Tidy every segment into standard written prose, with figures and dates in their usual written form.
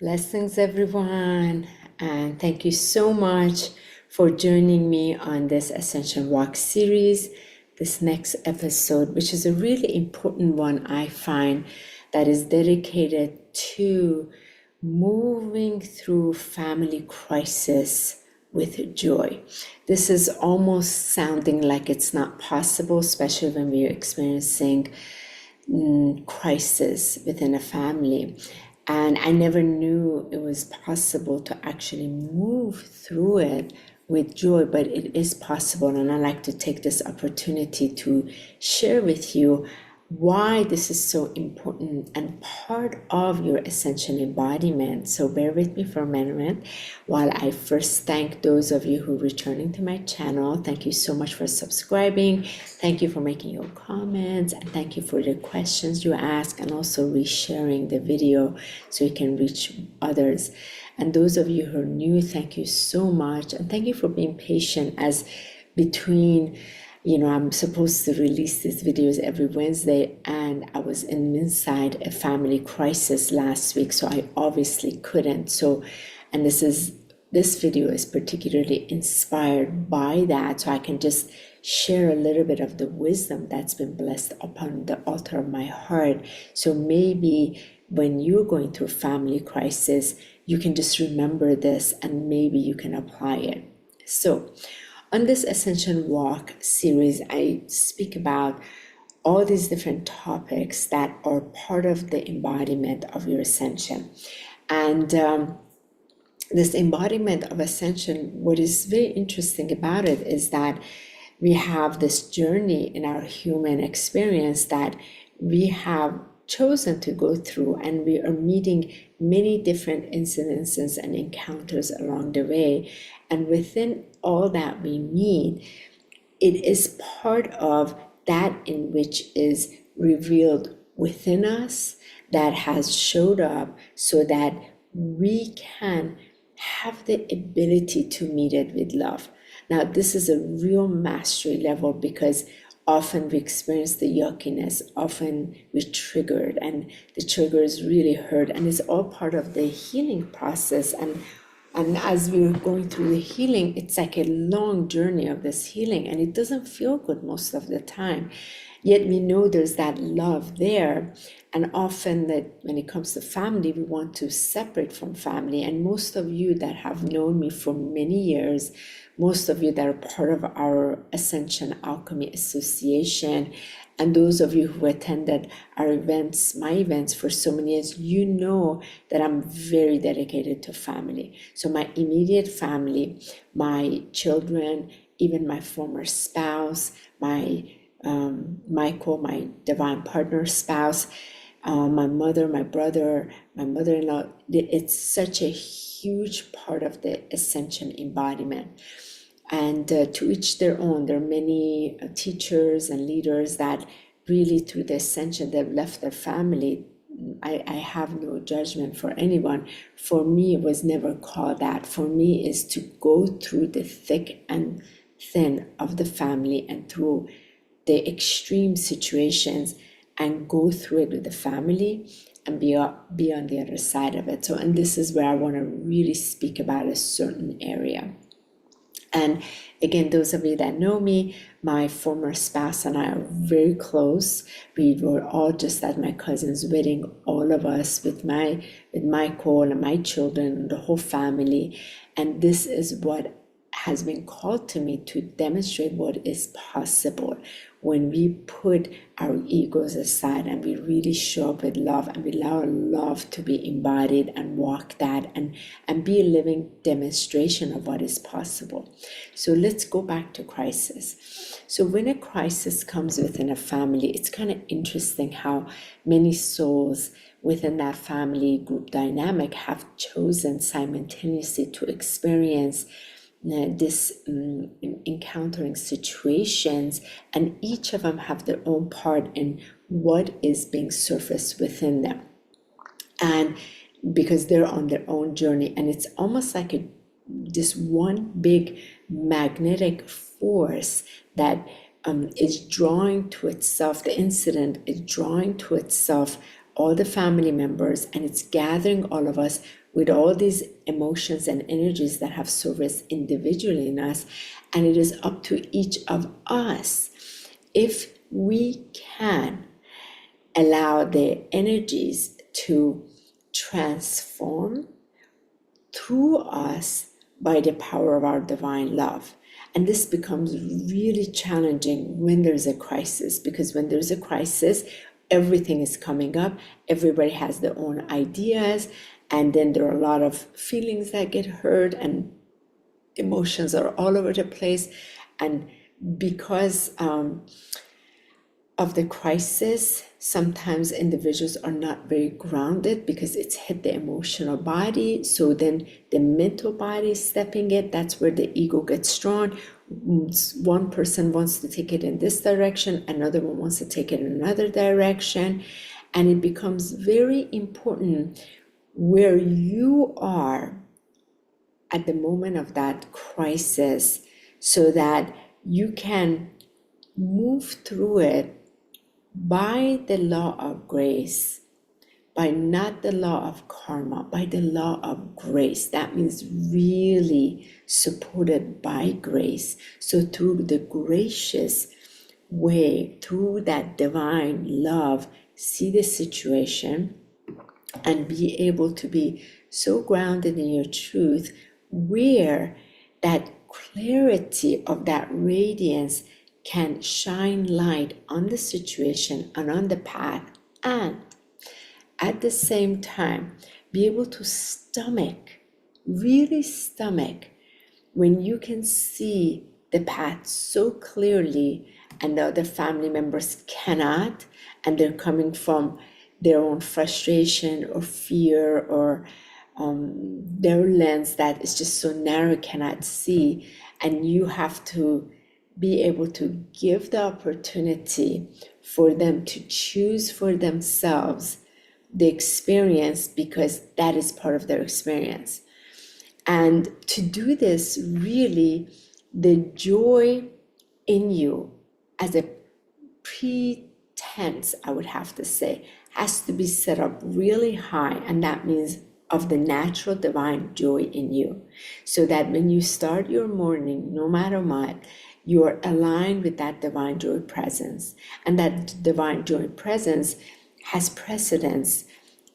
Blessings, everyone, and thank you so much for joining me on this Ascension Walk series. This next episode, which is a really important one, I find, that is dedicated to moving through family crisis with joy. This is almost sounding like it's not possible, especially when we are experiencing crisis within a family. And I never knew it was possible to actually move through it with joy, but it is possible. And I like to take this opportunity to share with you why this is so important and part of your Ascension embodiment. So bear with me for a minute while I first thank those of you who are returning to my channel. Thank you so much for subscribing. Thank you for making your comments, and thank you for the questions you ask, and also resharing the video so you can reach others. And those of you who are new, thank you so much, and thank you for being patient as between I'm supposed to release these videos every Wednesday, and I was inside a family crisis last week, so I obviously couldn't. And this video is particularly inspired by that, so I can just share a little bit of the wisdom that's been blessed upon the altar of my heart. So maybe when you're going through family crisis, you can just remember this and maybe you can apply it. So on this Ascension Walk series, I speak about all these different topics that are part of the embodiment of your ascension. And this embodiment of ascension, what is very interesting about it is that we have this journey in our human experience that we have chosen to go through, and we are meeting many different incidences and encounters along the way. And within all that we meet, it is part of that in which is revealed within us, that has showed up so that we can have the ability to meet it with love. Now, this is a real mastery level because often we experience the yuckiness, often we're triggered, and the triggers really hurt, and it's all part of the healing process. And as we're going through the healing, it's like a long journey of this healing, and it doesn't feel good most of the time. Yet we know there's that love there. And often that when it comes to family, we want to separate from family. And most of you that have known me for many years, most of you that are part of our Ascension Alchemy Association, and those of you who attended our events, my events for so many years, you know that I'm very dedicated to family. So my immediate family, my children, even my former spouse, my Michael, my divine partner spouse, my mother, my brother, my mother-in-law. It's such a huge part of the Ascension embodiment. And to each their own. There are many teachers and leaders that really through the Ascension, they've left their family. I have no judgment for anyone. For me, it was never called that. For me, is to go through the thick and thin of the family and through the extreme situations and go through it with the family and be on the other side of it. So, and this is where I want to really speak about a certain area. And again, those of you that know me, my former spouse and I are very close. We were all just at my cousin's wedding, all of us with Michael and my children and the whole family. And this is what has been called to me to demonstrate what is possible when we put our egos aside and we really show up with love and we allow love to be embodied and walk that and be a living demonstration of what is possible. So let's go back to crisis. So when a crisis comes within a family, it's kind of interesting how many souls within that family group dynamic have chosen simultaneously to experience this encountering situations, and each of them have their own part in what is being surfaced within them, and because they're on their own journey. And it's almost like this one big magnetic force that is drawing to itself, the incident is drawing to itself all the family members, and it's gathering all of us with all these emotions and energies that have surfaced individually in us. And it is up to each of us, if we can allow the energies to transform through us by the power of our divine love. And this becomes really challenging when there's a crisis, because when there's a crisis, everything is coming up, everybody has their own ideas, and then there are a lot of feelings that get hurt and emotions are all over the place. And because of the crisis, sometimes individuals are not very grounded because it's hit the emotional body. So then the mental body is stepping it. That's where the ego gets strong. One person wants to take it in this direction, another one wants to take it in another direction. And it becomes very important where you are at the moment of that crisis, so that you can move through it by the law of grace, by not the law of karma, by the law of grace. That means really supported by grace. So through the gracious way, through that divine love, see the situation and be able to be so grounded in your truth, where that clarity of that radiance can shine light on the situation and on the path, and at the same time be able to really stomach, when you can see the path so clearly and the other family members cannot, and they're coming from their own frustration or fear or their lens that is just so narrow, cannot see. And you have to be able to give the opportunity for them to choose for themselves the experience, because that is part of their experience. And to do this, really, the joy in you as a pretense, I would have to say, has to be set up really high. And that means of the natural divine joy in you, so that when you start your morning, no matter what, you are aligned with that divine joy presence. And that divine joy presence has precedence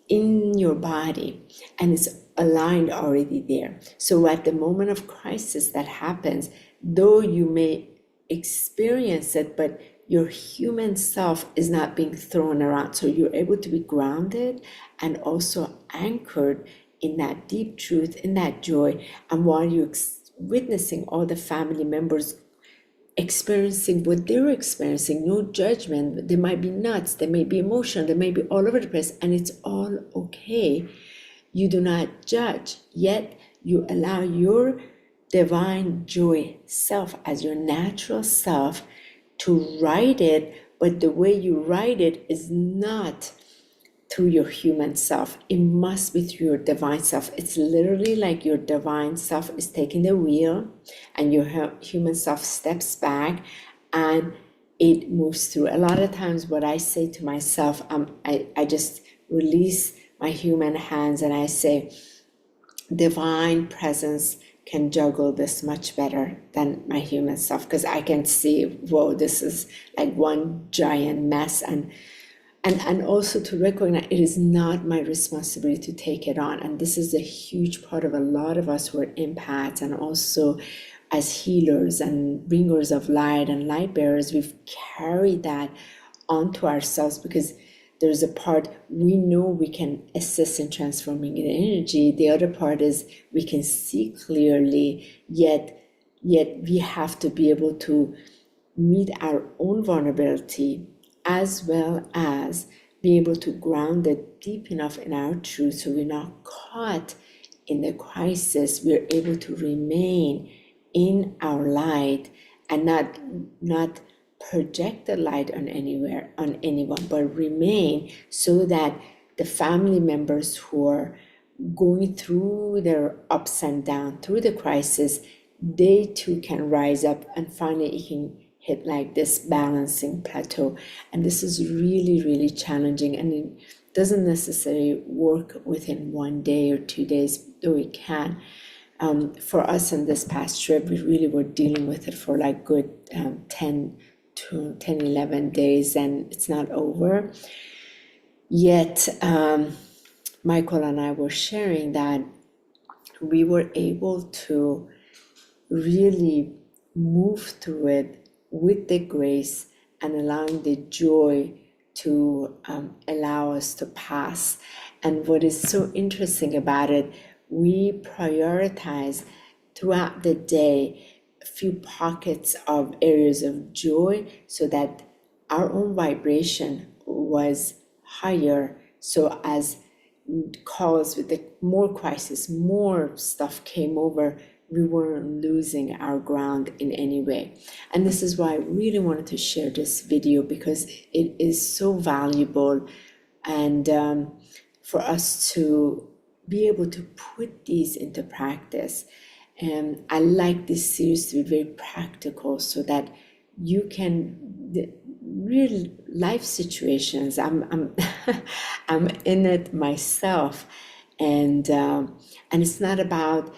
in your body and is aligned already there. So at the moment of crisis that happens, though you may experience it, but your human self is not being thrown around. So you're able to be grounded and also anchored in that deep truth, in that joy. And while you're witnessing all the family members experiencing what they're experiencing, no judgment. They might be nuts, they may be emotional, they may be all over the place, and it's all okay. You do not judge, yet you allow your divine joy self, as your natural self, to write it. But the way you write it is not through your human self. It must be through your divine self. It's literally like your divine self is taking the wheel and your human self steps back and it moves through. A lot of times what I say to myself, I just release my human hands and I say, divine presence can juggle this much better than my human self, because I can see, whoa, this is like one giant mess. And also to recognize it is not my responsibility to take it on. And this is a huge part of a lot of us who are empaths, and also as healers and bringers of light and light bearers, we've carried that onto ourselves, because there's a part we know we can assist in transforming the energy. The other part is we can see clearly, yet we have to be able to meet our own vulnerability, as well as be able to ground it deep enough in our truth, so we're not caught in the crisis. We're able to remain in our light and not project the light on anyone, but remain, so that the family members who are going through their ups and downs, through the crisis, they too can rise up, and finally it can hit like this balancing plateau. And this is really, really challenging. And doesn't necessarily work within 1 day or 2 days, though it can. For us in this past trip, we really were dealing with it for like good 11 days, and it's not over. Yet, Michael and I were sharing that we were able to really move through it with the grace and allowing the joy to allow us to pass. And what is so interesting about it, we prioritize throughout the day a few pockets of areas of joy so that our own vibration was higher. So as calls with the more crisis, more stuff came over, we weren't losing our ground in any way. And this is why I really wanted to share this video, because it is so valuable, and for us to be able to put these into practice. And I like this series to be very practical so that you can, the real life situations, I'm I'm in it myself, and it's not about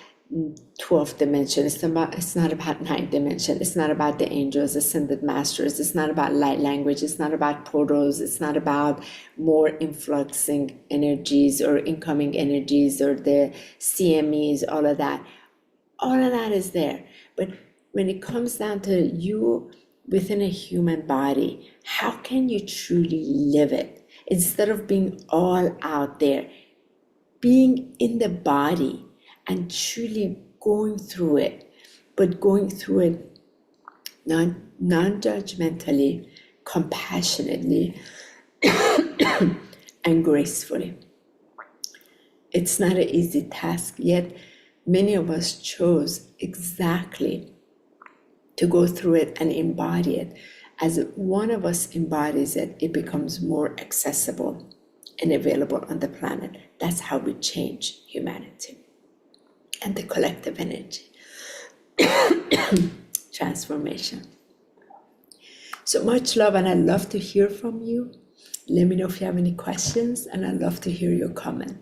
12th dimension, it's not about 9th dimension, it's not about the angels, ascended masters, it's not about light language, it's not about portals, it's not about more influxing energies or incoming energies or the CMEs, all of that. All of that is there. But when it comes down to you within a human body, how can you truly live it? Instead of being all out there, being in the body and truly going through it, but going through it non-judgmentally, compassionately, and gracefully. It's not an easy task, yet many of us chose exactly to go through it and embody it. As one of us embodies it, it becomes more accessible and available on the planet. That's how we change humanity and the collective energy. Transformation. So much love, and I'd love to hear from you. Let me know if you have any questions, and I'd love to hear your comment.